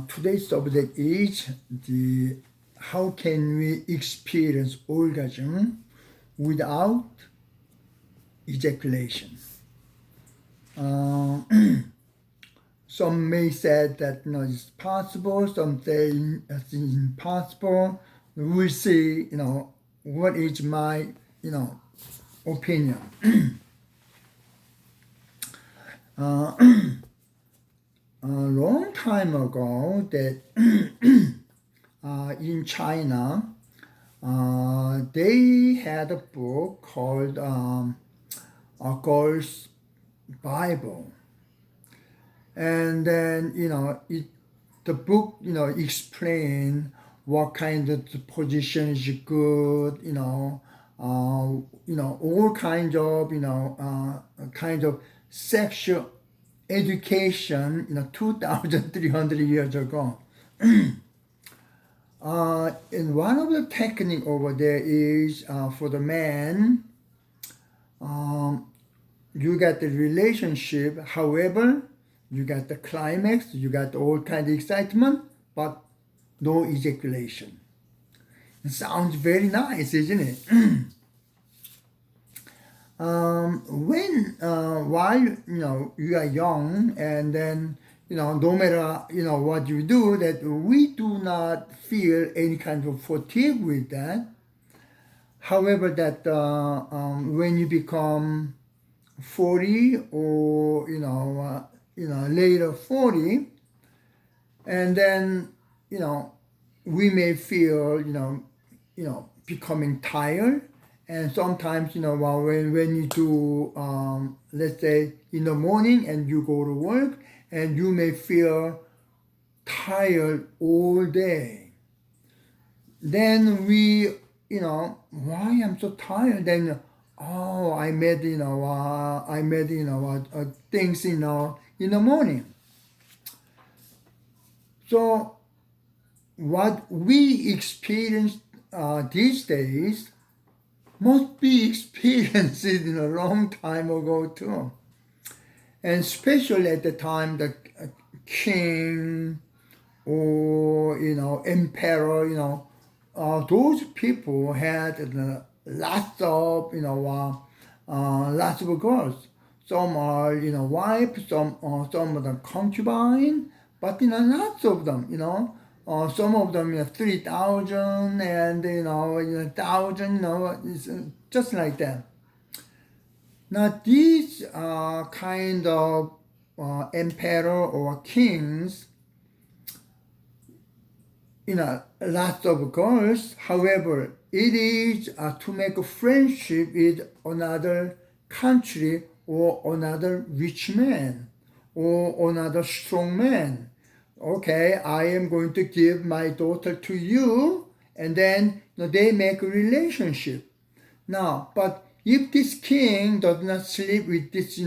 Today's subject is the how can we experience orgasm without ejaculation. Uh, some may say that it's possible, some say it's impossible. We'll see, what is my, opinion. A long time ago, that in China, they had a book called A Girl's Bible, and then the book explain what kind of position is good, all kinds of kind of sexual education 2,300 years ago. And one of the technique over there is for the man, you got the relationship, however, you got the climax, you got all kind of excitement, but no ejaculation. It sounds very nice, isn't it? While you are young, and then no matter what you do, that we do not feel any kind of fatigue with that. However, that when you become 40 or later 40, and then we may feel becoming tired. And sometimes, when you do, let's say, in the morning and you go to work, and you may feel tired all day. Then we, why I'm so tired? Then, I made, things, in the morning. So, what we experience these days must be experienced in a long time ago too. And especially at the time the king or emperor, those people had lots of lots of girls. Some are wife, some of them concubine, but lots of them, some of them 3,000 and 1,000, it's just like that. Now these kind of emperor or kings, lots of girls. However, it is to make a friendship with another country or another rich man or another strong man. Okay, I am going to give my daughter to you, and then they make a relationship. Now, but if this king does not sleep with this,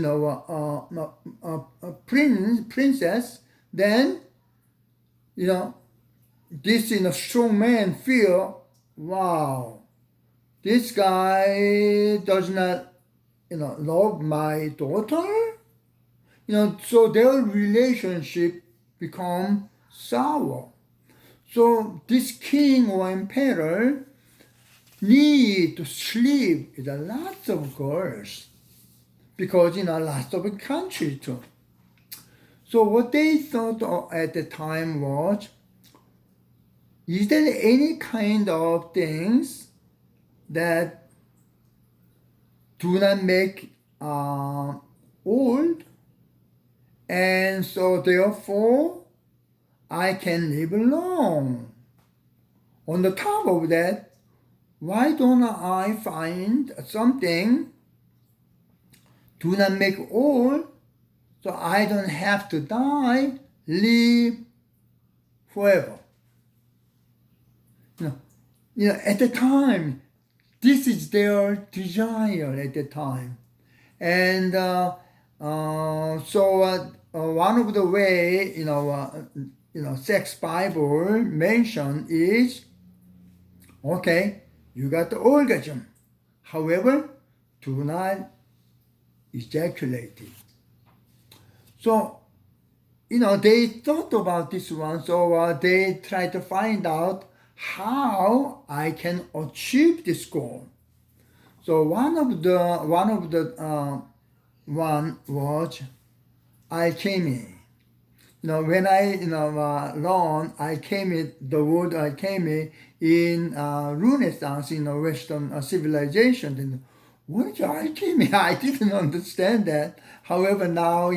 princess, then, this, strong man feel, wow, this guy does not, love my daughter. So their relationship become sour. So this king or emperor need to sleep with lots of girls because lots of countries too. So what they thought at the time was, is there any kind of things that do not make old, and so therefore I can live long? On the top of that, why don't I find something do not make old, so I don't have to die, live forever? At the time, this is their desire at the time. And so one of the way, sex Bible mentioned is, okay, you got the orgasm. However, do not ejaculate it. So they thought about this one, so they tried to find out how I can achieve this goal. So one was alchemy. When I learned alchemy, the word alchemy in Renaissance, Western civilization, then what is alchemy? I didn't understand that. However, now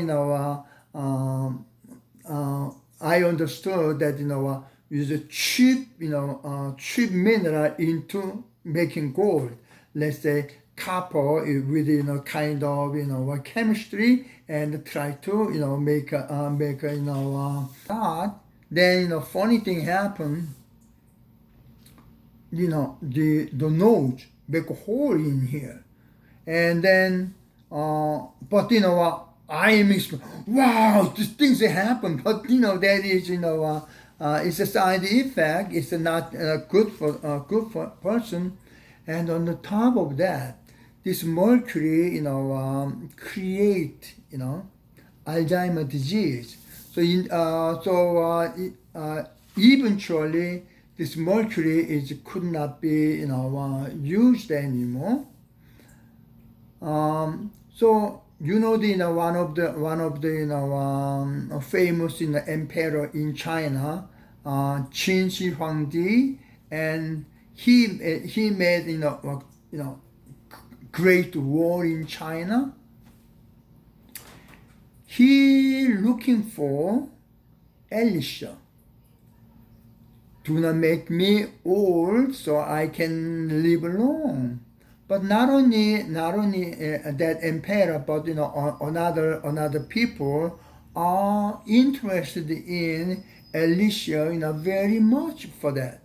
I understood that use a cheap cheap mineral into making gold. Let's say copper with kind of chemistry, and try to make art. Then funny thing happened. The nose make a hole in here, and then but I am wow, these things happen, but that is it's a side effect. It's not good for person. And on the top of that, this mercury create Alzheimer's disease. So eventually this mercury could not be used anymore. So one of the famous emperor in China, Qin Shi Huangdi, and he made great war in China. He looking for elixir. Do not make me old so I can live long. But not only that emperor, but another people are interested in elixir very much for that.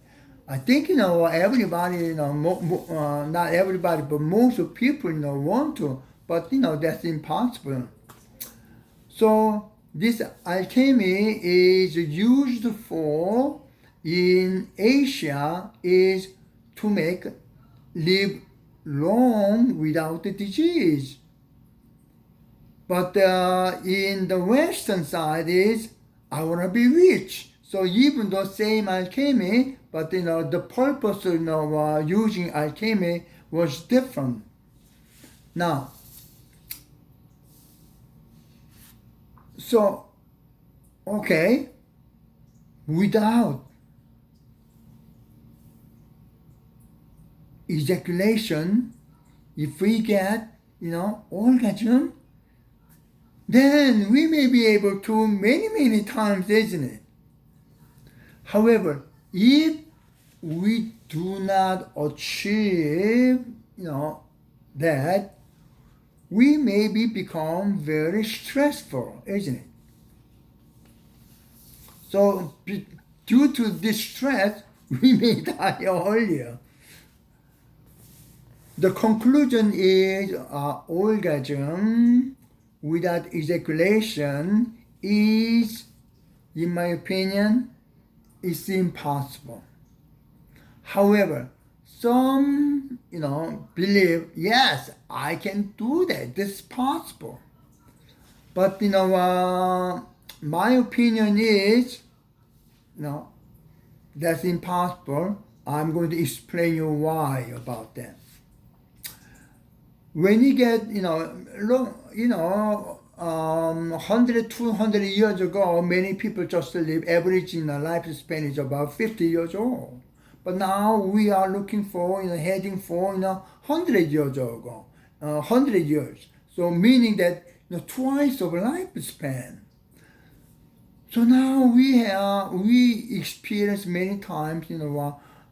I think everybody not everybody, but most of people want to, but that's impossible. So this alchemy is used for in Asia is to make live long without the disease. But in the Western side is I want to be rich. So even though same alchemy, but the purpose of using alchemy was different. Now, so okay, without ejaculation, if we get orgasm, then we may be able to many times, isn't it? However, if we do not achieve that, we maybe become very stressful, isn't it? So due to this stress, we may die earlier. The conclusion is orgasm without ejaculation is, in my opinion, is impossible. However, some believe, yes, I can do that. This is possible. But my opinion is that's impossible. I'm going to explain you why about that. When you get 100, 200 years ago, many people just live, average lifespan is about 50 years old. But now we are looking for, heading for 100 years ago, 100 years. So meaning that twice of lifespan. So now we experience many times,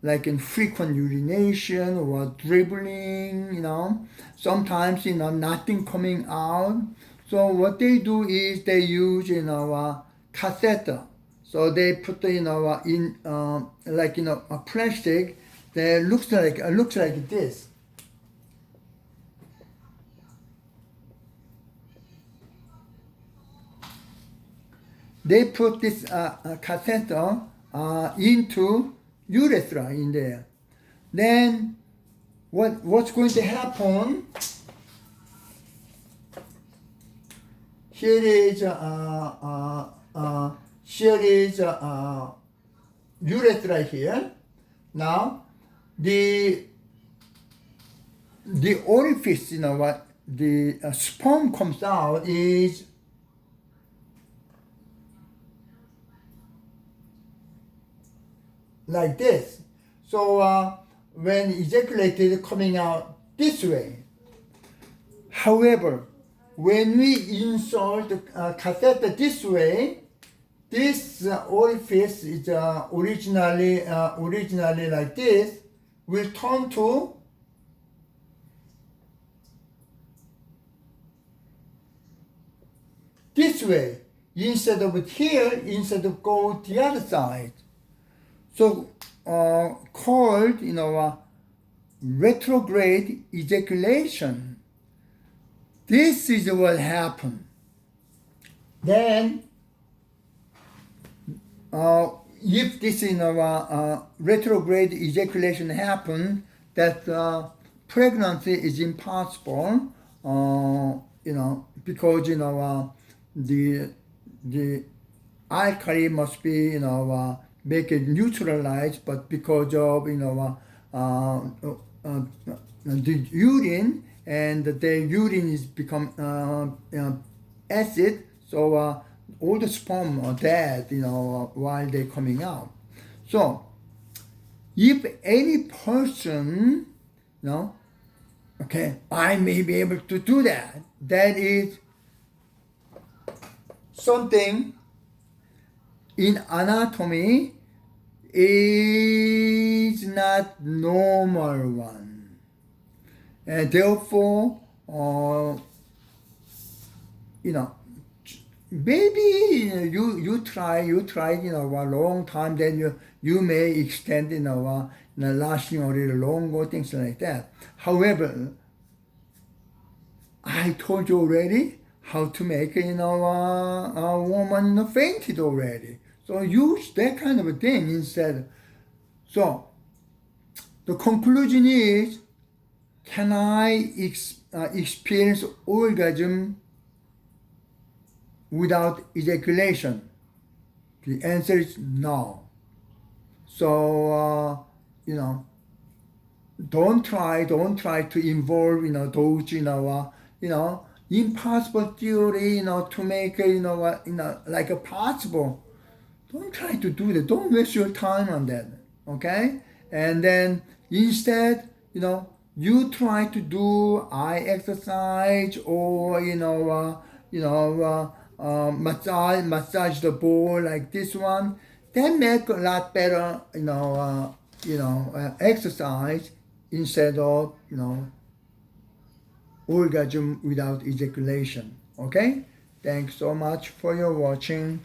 like in frequent urination or dribbling, sometimes nothing coming out. So what they do is they use catheter. So they put in a plastic that looks like this. They put this catheter into urethra in there. Then what's going to happen? Here is here is urethra here. Now, the orifice, what the sperm comes out is like this. So when ejaculated, coming out this way. However, when we insert the catheter this way, this orifice is originally like this, will turn to this way instead of here, instead of go the other side. So called retrograde ejaculation. This is what happened. Then if this retrograde ejaculation happened, that pregnancy is impossible. Because the alkali must be make it neutralized, but because of the urine, and the urine is become acid, so all the sperm are dead while they're coming out. So if any person I may be able to do that, that is something in anatomy is not normal one, and therefore maybe you try a long time, then you may extend lasting a little longer, things like that. However, I told you already how to make a woman fainted already. So use that kind of a thing instead. So the conclusion is, can I experience orgasm without ejaculation? The answer is no. So don't try to involve those impossible theory to make like a possible. Don't try to do that. Don't waste your time on that. Okay? And then instead, you try to do eye exercise or massage the ball like this one. That make a lot better exercise instead of orgasm without ejaculation. Okay? Thanks so much for your watching.